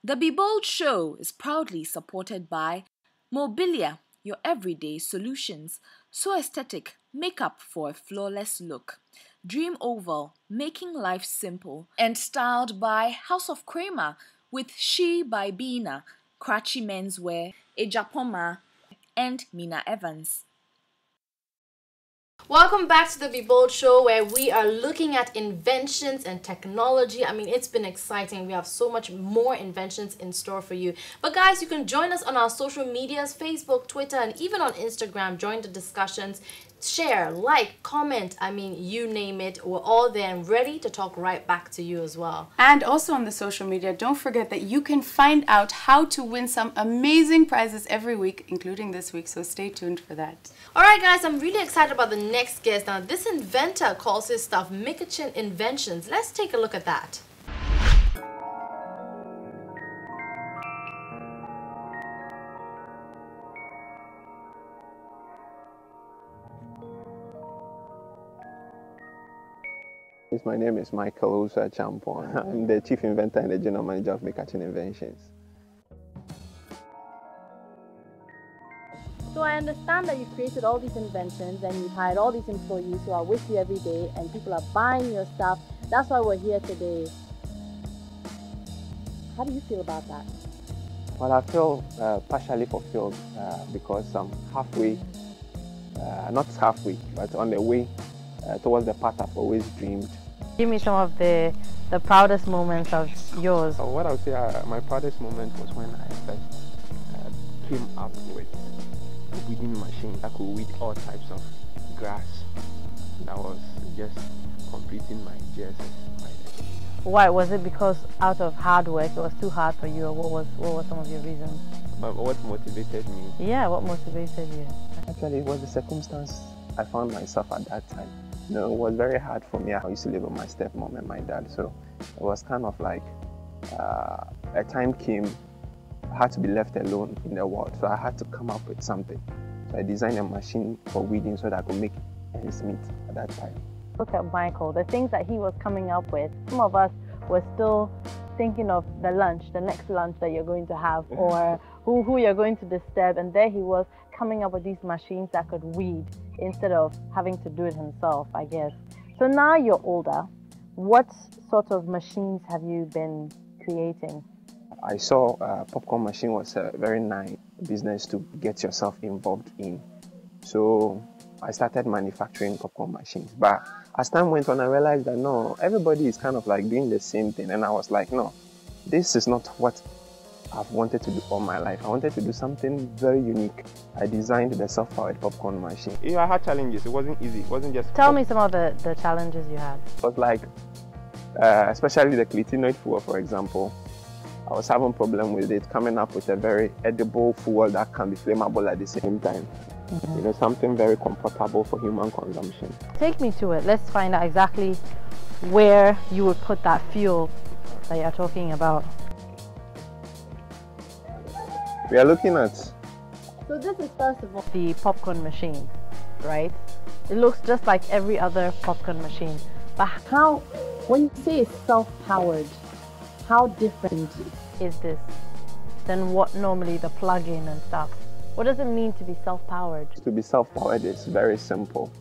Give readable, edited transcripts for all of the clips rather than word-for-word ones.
The Be Bold show is proudly supported by Mobilia, your everyday solutions. So aesthetic, makeup for a flawless look. Dream Oval, making life simple. And styled by House of Kramer with She by Bina, Kratchi Menswear, Ejapoma, and Mina Evans. Welcome back to the Be Bold show, where we are looking at inventions and technology. I mean, it's been exciting. We have so much more inventions in store for you. But guys, you can join us on our social medias, Facebook, Twitter, and even on Instagram. Join the discussions. Share, like, comment, I mean, you name it. We're all there and ready to talk right back to you as well. And also on the social media, don't forget that you can find out how to win some amazing prizes every week, including this week, so stay tuned for that. Alright guys, I'm really excited about the next guest. Now, this inventor calls his stuff Michachin Inventions. Let's take a look at that. My name is Michachin. I'm the Chief Inventor and the General Manager of Michachin Inventions. So I understand that you've created all these inventions and you've hired all these employees who are with you every day and people are buying your stuff. That's why we're here today. How do you feel about that? Well, I feel partially fulfilled because I'm halfway, not halfway, but on the way towards the path I've always dreamed. Give me some of the proudest moments of yours. What I would say my proudest moment was when I first came up with a weeding machine that could weed all types of grass. That was just completing my GSS. Why? Was it because out of hard work it was too hard for you, or what were some of your reasons? But what motivated me? Yeah, what motivated you? Actually, it was the circumstance I found myself at that time. You know, it was very hard for me. I used to live with my stepmom and my dad, so it was kind of like a time came, I had to be left alone in the world, so I had to come up with something. So I designed a machine for weeding so that I could make ends meet at that time. Look at Michael, the things that he was coming up with. Some of us were still thinking of the next lunch that you're going to have, or who you're going to disturb, and there he was coming up with these machines that could weed instead of having to do it himself, I guess. So now you're older, what sort of machines have you been creating? I saw a popcorn machine was a very nice business to get yourself involved in. So I started manufacturing popcorn machines. But as time went on, I realized that no, everybody is kind of like doing the same thing. And I was like, no, this is not what I've wanted to do all my life. I wanted to do something very unique. I designed the self-powered popcorn machine. Yeah, I had challenges. It wasn't easy. It wasn't just... Tell me some of the challenges you had. It was like, especially the clitinoid fuel, for example. I was having a problem with it, coming up with a very edible fuel that can be flammable at the same time. You know, something very comfortable for human consumption. Take me to it. Let's find out exactly where you would put that fuel that you're talking about. We are looking at... So this is first of all the popcorn machine, right? It looks just like every other popcorn machine. But how, when you say it's self-powered, how different is this than what normally the plug-in and stuff? What does it mean to be self-powered? To be self-powered is very simple.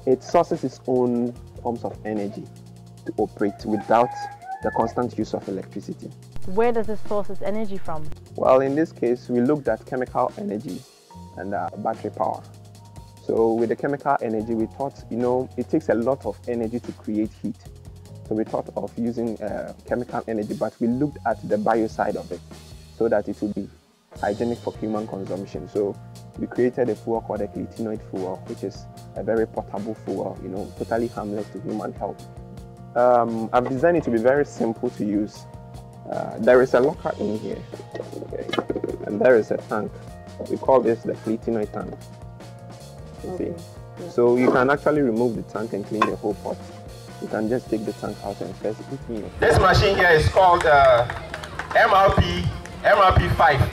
It sources its own forms of energy to operate without the constant use of electricity. Where does it source its energy from? Well, in this case, we looked at chemical energy and battery power. So with the chemical energy, we thought, you know, it takes a lot of energy to create heat. So we thought of using chemical energy, but we looked at the bio side of it so that it would be hygienic for human consumption. So we created a fuel called a clitinoid fuel, which is a very portable fuel, you know, totally harmless to human health. I've designed it to be very simple to use. There is a locker in here, okay, and there is a tank. We call this the clitinoid tank. You see? Yeah. So you can actually remove the tank and clean the whole pot. You can just take the tank out and first put in. This machine here is called MRP5.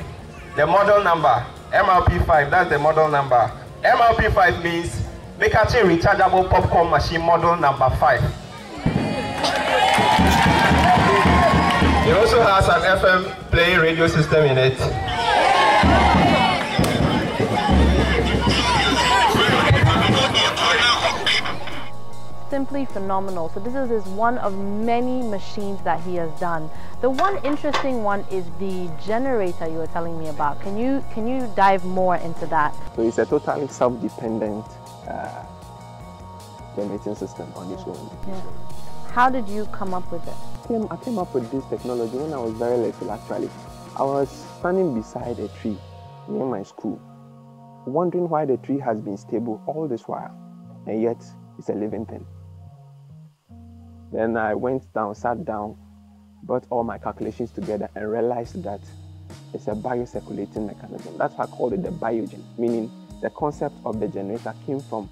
The model number, MRP5, that's the model number. MRP5 means Michachin rechargeable popcorn machine model number 5. It also has an FM play radio system in it. Simply phenomenal. So this is one of many machines that he has done. The one interesting one is the generator you were telling me about. Can you dive more into that? So it's a totally self-dependent generating system on its own. Yeah. How did you come up with it? I came up with this technology when I was very little actually. I was standing beside a tree near my school, wondering why the tree has been stable all this while, and yet it's a living thing. Then I went down, sat down, brought all my calculations together and realized that it's a biocirculating mechanism. That's why I called it the biogen, meaning the concept of the generator came from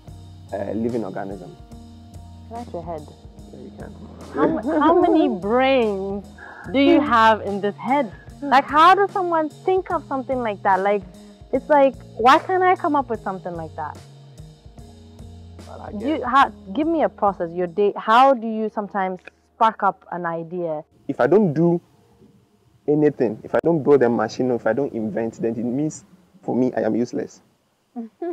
a living organism. Scratch your head. There you can. How many brains do you have in this head? Like, how does someone think of something like that? Like, it's like, why can't I come up with something like that? Give me a process, your day. How do you sometimes spark up an idea? If I don't do anything, if I don't build a machine, or if I don't invent, then it means for me I am useless.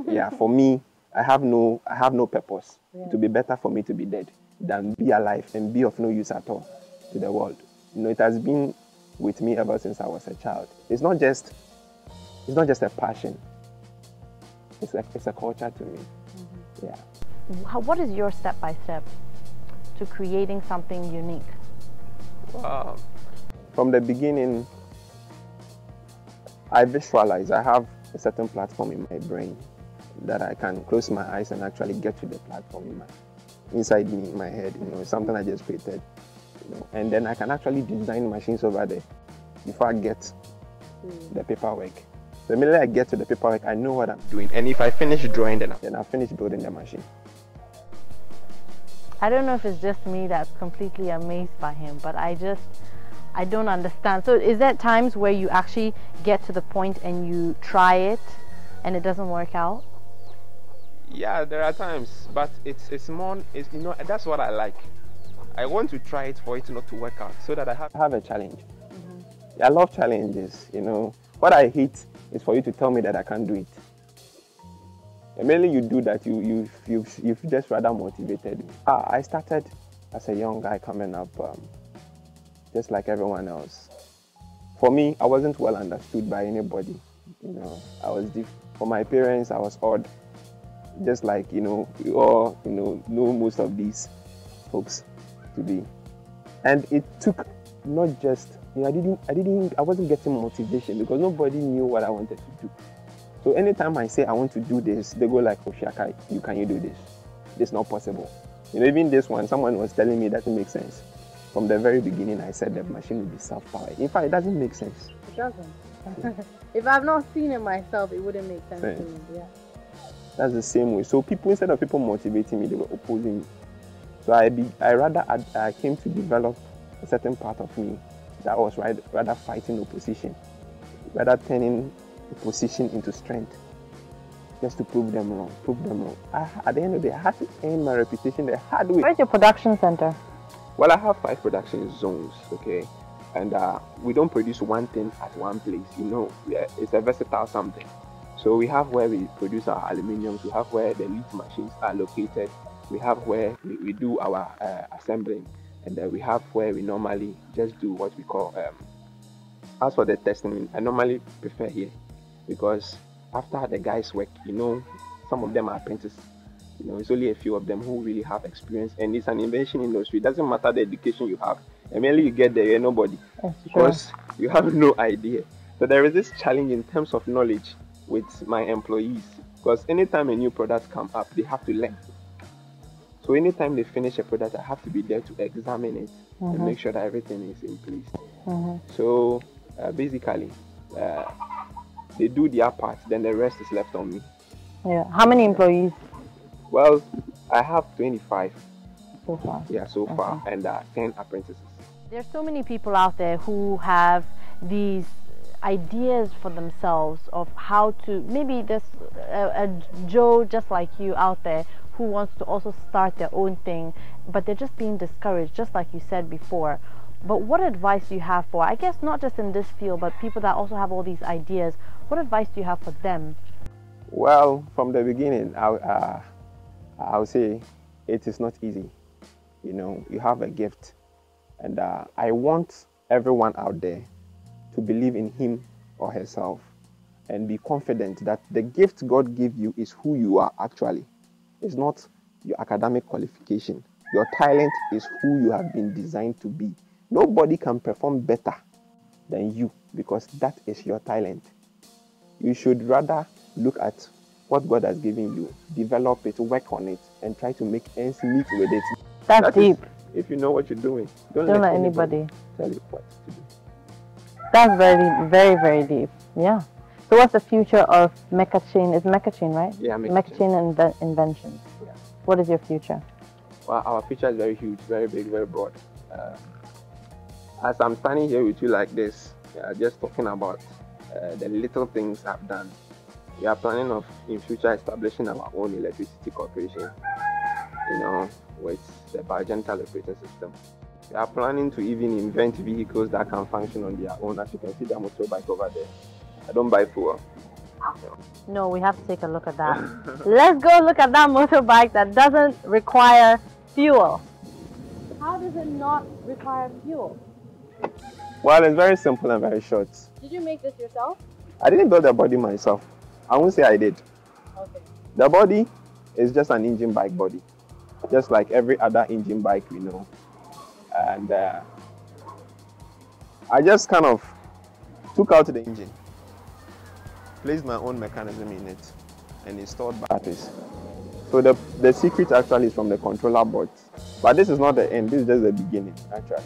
Yeah, for me, I have no purpose. Yeah. It would be better for me to be dead than be alive and be of no use at all to the world. You know, it has been with me ever since I was a child. It's not just a passion. It's a culture to me. Mm-hmm. Yeah. What is your step-by-step to creating something unique? From the beginning, I visualize. I have a certain platform in my brain that I can close my eyes and actually get to the platform inside me, in my head. You know, it's something I just created. You know, and then I can actually design machines over there before I get the paperwork. So immediately I get to the paperwork, I know what I'm doing. And if I finish drawing, then I finish building the machine. I don't know if it's just me that's completely amazed by him, but I don't understand. So is there times where you actually get to the point and you try it and it doesn't work out? Yeah, there are times, but it's you know, that's what I like. I want to try it for it not to work out, so that I have a challenge. Mm-hmm. I love challenges, you know. What I hate is for you to tell me that I can't do it. Immediately you do that, you've just rather motivated me. I started as a young guy coming up, just like everyone else. For me, I wasn't well understood by anybody. You know, for my parents, I was odd. Just like, you know, we all, you know most of these folks to be. And it took not just, you know, I wasn't getting motivation because nobody knew what I wanted to do. So anytime I say I want to do this, they go like, oh Shaka, can you do this? This is not possible. You know, even this one, someone was telling me that it makes sense. From the very beginning, I said the machine will be self-powered. In fact, it doesn't make sense. It doesn't. If I've not seen it myself, it wouldn't make sense to me. Yeah. That's the same way. So instead of people motivating me, they were opposing me. So I came to develop a certain part of me that was rather fighting opposition, rather turning opposition into strength, just to prove them wrong. At the end of the day, I had to earn my reputation the hard way. Where's your production center? Well, I have 5 production zones, okay? And we don't produce one thing at one place, you know. It's a versatile something. So we have where we produce our aluminiums, we have where the lead machines are located, we have where we do our assembling, and then we have where we normally just do what we call, as for the testing, I normally prefer here, because after the guys work, you know, some of them are apprentices. You know, it's only a few of them who really have experience, and it's an invention industry. It doesn't matter the education you have. Immediately you get there, you're nobody, because you have no idea. So there is this challenge in terms of knowledge with my employees, because anytime a new product comes up, they have to learn. So anytime they finish a product, I have to be there to examine it and make sure that everything is in place. So basically, they do their part, then the rest is left on me. Yeah. How many employees? Well, I have 25 so far. Yeah, so far, and 10 apprentices. There's so many people out there who have these ideas for themselves of how to, maybe there's a Joe just like you out there who wants to also start their own thing, but they're just being discouraged, just like you said before. But what advice do you have for, I guess not just in this field, but people that also have all these ideas, what advice do you have for them? Well, from the beginning, I'll say it is not easy. You know, you have a gift, and I want everyone out there to believe in him or herself and be confident that the gift God gave you is who you are actually. It's not your academic qualification. Your talent is who you have been designed to be. Nobody can perform better than you because that is your talent. You should rather look at what God has given you, develop it, work on it, and try to make ends meet with it. That's deep. If you know what you're doing, don't let let anybody tell you what to do. That's very, very, very deep. Yeah. So what's the future of Michachin? It's Michachin, right? Yeah, Michachin and Inventions. Yeah. What is your future? Well, our future is very huge, very big, very broad. As I'm standing here with you like this, just talking about the little things I've done, we are planning of in future establishing our own electricity corporation, you know, with the Bigental operating system. We are planning to even invent vehicles that can function on their own. As you can see the motorbike over there. I don't buy fuel. No, we have to take a look at that. Let's go look at that motorbike that doesn't require fuel. How does it not require fuel? Well, it's very simple and very short. Did you make this yourself? I didn't build the body myself. I won't say I did. Okay. The body is just an engine bike body, just like every other engine bike we know. And I just kind of took out the engine, placed my own mechanism in it, and installed batteries. So the secret actually is from the controller board. But this is not the end, this is just the beginning, actually.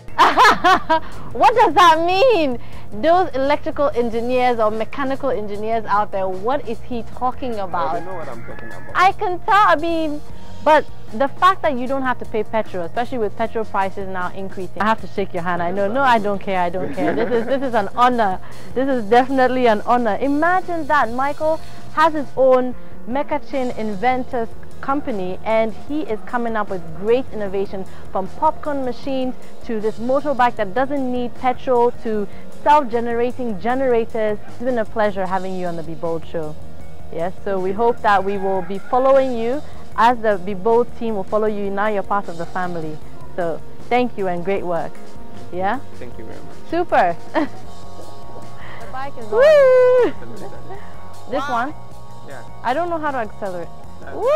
What does that mean? Those electrical engineers or mechanical engineers out there, what is he talking about? I don't know what I'm talking about. I can tell, I mean, but the fact that you don't have to pay petrol, especially with petrol prices now increasing. I have to shake your hand. I know. No, I don't care. I don't care. This is an honor. This is definitely an honor. Imagine that Michael has his own Michachin Inventors company, and he is coming up with great innovation, from popcorn machines to this motorbike that doesn't need petrol to self-generating generators. It's been a pleasure having you on the Be Bold show. Yes, so we hope that we will be following you. As the Be Bold team will follow you, now you're part of the family. So thank you and great work. Yeah? Thank you very much. Super. The bike is on. This one? Yeah. I don't know how to accelerate. Woo!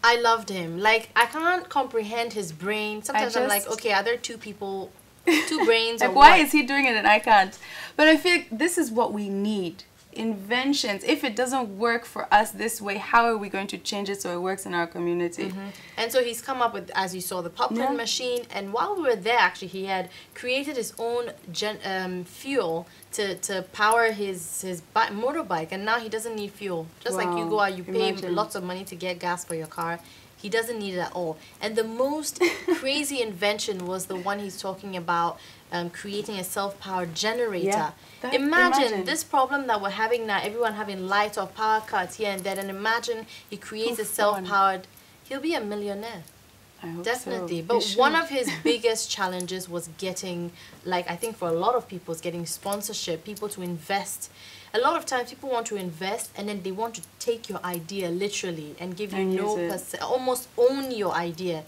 I loved him. Like, I can't comprehend his brain. Sometimes I'm like, okay, are there two people, two brains? Like, or why what? is he doing it and I can't? But I feel like this is what we need. Inventions. If it doesn't work for us this way, how are we going to change it so it works in our community? And so he's come up with, as you saw, the popcorn machine. And while we were there, actually, he had created his own fuel to power his motorbike. And now he doesn't need fuel. Just like you go out, you pay lots of money to get gas for your car. He doesn't need it at all. And the most crazy invention was the one he's talking about, creating a self-powered generator. Yeah, imagine this problem that we're having now, everyone having light or power cuts here and there, and imagine he creates a self-powered, he'll be a millionaire. I hope Definitely. So. But one of his biggest challenges was getting, like, I think for a lot of people, is getting sponsorship, people to invest. A lot of times people want to invest and then they want to take your idea literally and give you no percent, almost own your idea.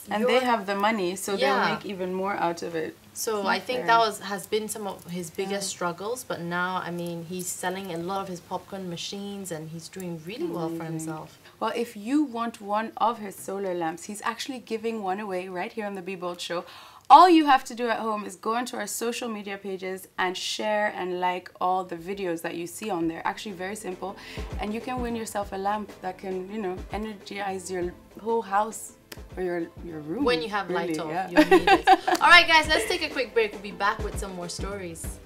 And they have the money, so they'll make even more out of it. So I think that has been some of his biggest struggles, but now, I mean, he's selling a lot of his popcorn machines and he's doing really well for himself. Well, if you want one of his solar lamps, he's actually giving one away right here on the Be Bold show. All you have to do at home is go into our social media pages and share and like all the videos that you see on there. Actually, very simple. And you can win yourself a lamp that can, you know, energize your whole house or your room. When you have really, light off, you'll need it. All right, guys, let's take a quick break. We'll be back with some more stories.